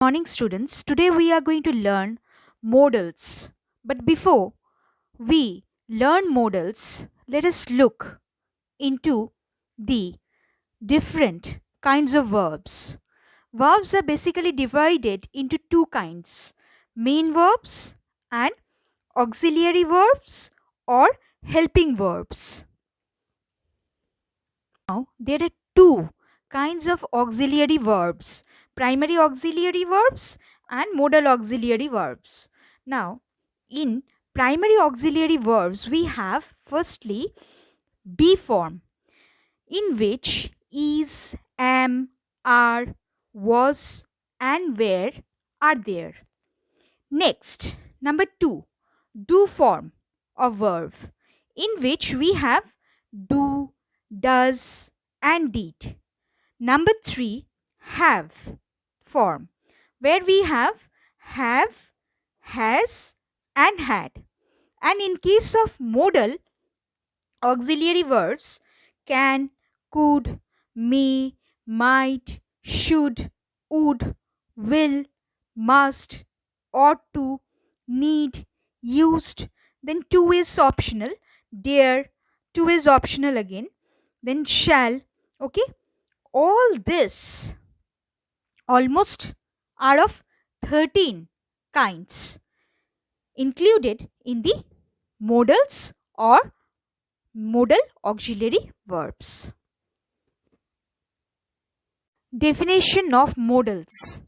Morning students, today we are going to learn modals. But before we learn modals, let us look into the different kinds of verbs. Verbs are basically divided into two kinds: main verbs and auxiliary verbs or helping verbs. Now, there are two kinds of auxiliary verbs: primary auxiliary verbs and modal auxiliary verbs. Now, in primary auxiliary verbs, we have firstly be form, in which is, am, are, was, and were are there. Next, number two, do form of verb, in which we have do, does, and did. Number three, have form, where we have, has, and had. And in case of modal auxiliary verbs, can, could, may, might, should, would, will, must, ought to, need, used, then to is optional, dare, to is optional again, then shall. Okay, all this almost are of 13 kinds included in the modals or modal auxiliary verbs. Definition of modals.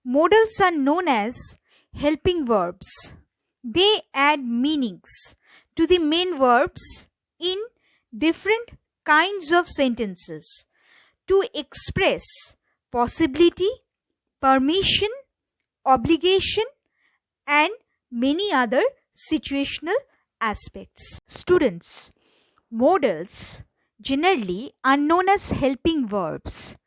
Modals are known as helping verbs. They add meanings to the main verbs in different kinds of sentences to express possibility, permission, obligation, and many other situational aspects. Students, modals generally are known as helping verbs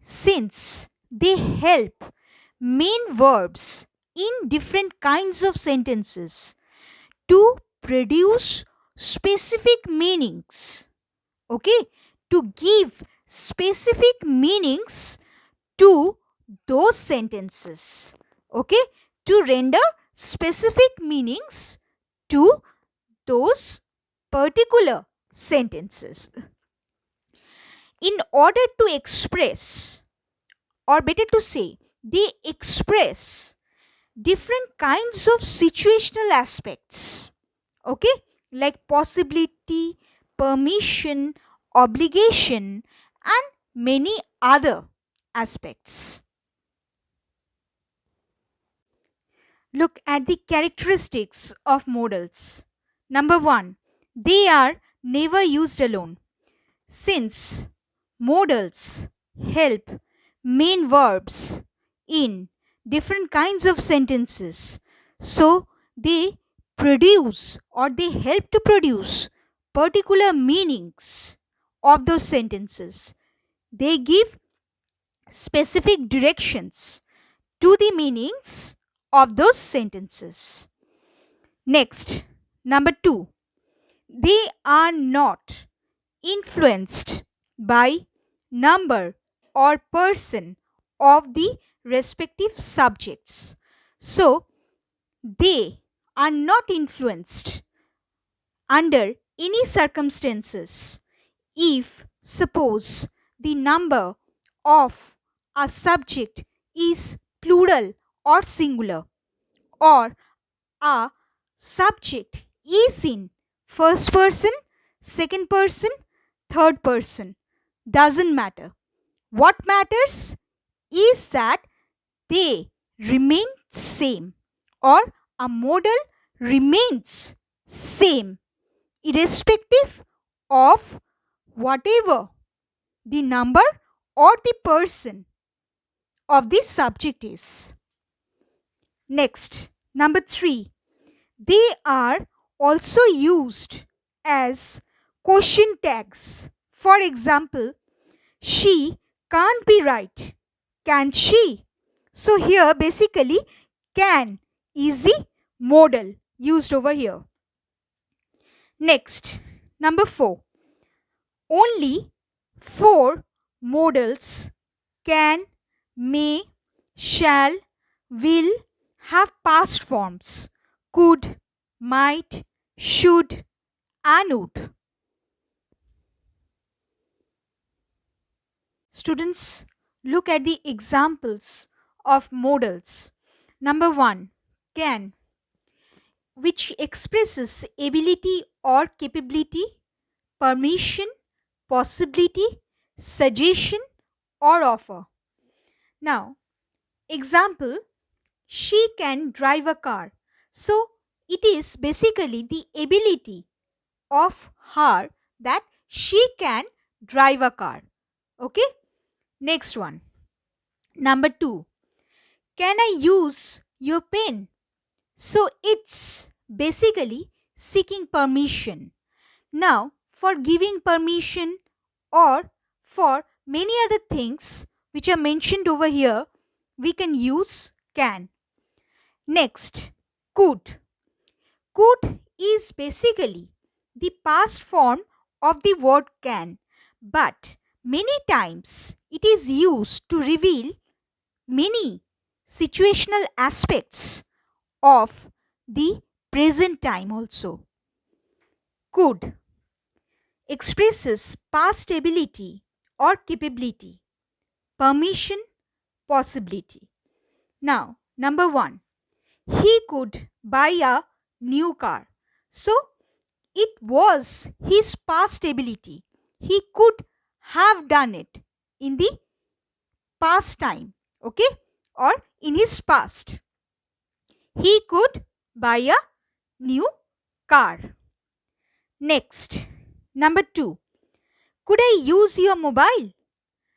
since they help main verbs in different kinds of sentences to produce specific meanings. Okay, to give specific meanings to those sentences. Okay, to render specific meanings to those particular sentences. In order to express, or better to say, they express different kinds of situational aspects. Okay, like possibility, permission, obligation, and many other aspects. Look at the characteristics of modals. Number one, they are never used alone. Since modals help main verbs in different kinds of sentences, so they produce or they help to produce particular meanings of those sentences. They give specific directions to the meanings of those sentences. Next, number two, they are not influenced by number or person of the respective subjects. So, they are not influenced under any circumstances if suppose the number of a subject is plural or singular, or a subject is in first person, second person, third person. Doesn't matter. What matters is that they remain same, or a modal remains same irrespective of whatever the number or the person of the subject is. Next, number three, they are also used as question tags. For example, she can't be right. Can she? So here basically can is the modal used over here. Next, number four, only four modals: can, may, shall, will have past forms: could, might, should, and would. Students, look at the examples of modals. Number 1, can, which expresses ability or capability, permission, possibility, suggestion, or offer. Now, example, she can drive a car. So, it is basically the ability of her that she can drive a car. Okay? Next one. Number 2. Can I use your pen? So, it's basically seeking permission. Now, for giving permission or for many other things which are mentioned over here, we can use can. Next, could. Could is basically the past form of the word can, but many times it is used to reveal many situational aspects of the present time also. Could expresses past ability or capability, permission, possibility. Now, number 1, he could buy a new car. So, it was his past ability. He could have done it in the past time, okay, or in his past. He could buy a new car. Next, number 2, could I use your mobile?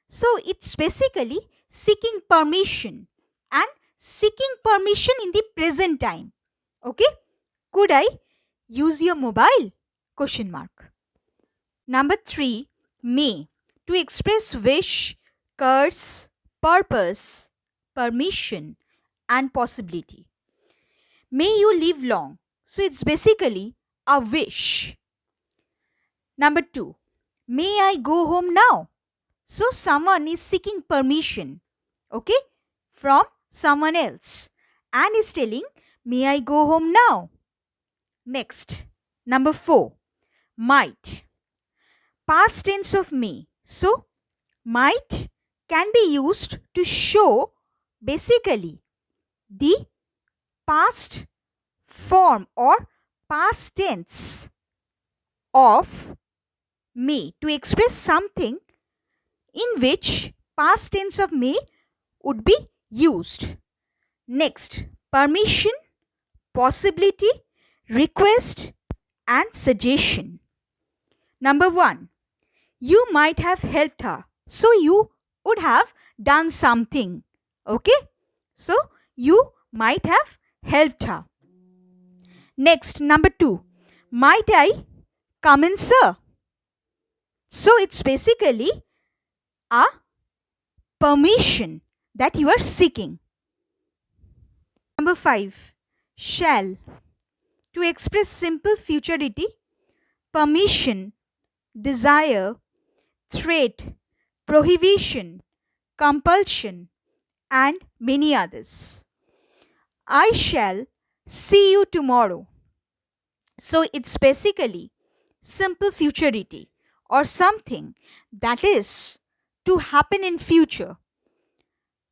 So, it's basically seeking permission and seeking permission in the present time. Okay? Could I use your mobile? Question mark. Number 3, may, to express wish, curse, purpose, permission, and possibility. May you live long. So, it's basically a wish. Number 2, may I go home now? So, someone is seeking permission, okay, from someone else and is telling, may I go home now? Next, number 4, might. Past tense of may. So, might can be used to show basically the past form or past tense of may to express something in which past tense of may would be used. Next, permission, possibility, request, and suggestion. Number 1, you might have helped her. So, you would have done something. Okay? So, you might have helped her. Next, number 2, might I come in, sir? So, it's basically a permission that you are seeking. Number 5, shall, to express simple futurity, permission, desire, threat, prohibition, compulsion, and many others. I shall see you tomorrow. So, it's basically simple futurity or something that is to happen in future.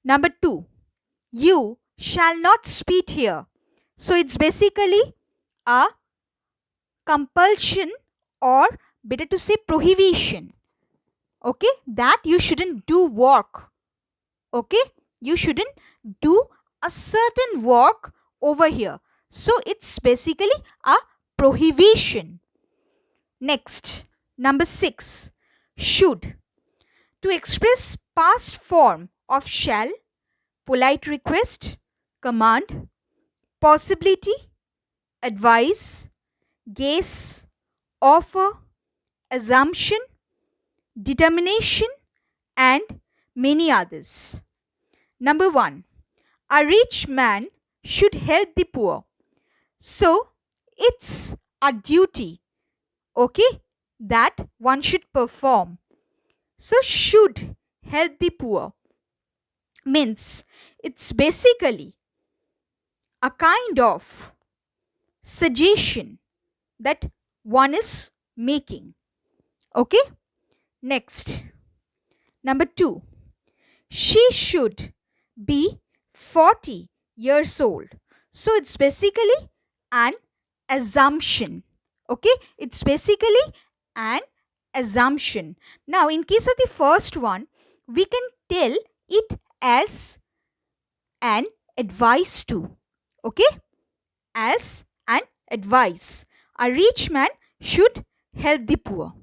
Number 2, you shall not spit here. So, it's basically a compulsion or better to say prohibition. Okay, that you shouldn't do work. Okay, you shouldn't do a certain work over here. So, it's basically a prohibition. Next, number 6, should, to express past form of shall, polite request, command, possibility, advice, guess, offer, assumption, determination, and many others. Number 1, a rich man should help the poor. So, it's a duty, okay, that one should perform. So, should help the poor. Means it's basically a kind of suggestion that one is making. Okay? Next, number 2. She should be 40 years old. So it's basically an assumption. Okay? It's basically an assumption. Now, in case of the first one, we can tell it as an advice to. Okay? As an advice. A rich man should help the poor.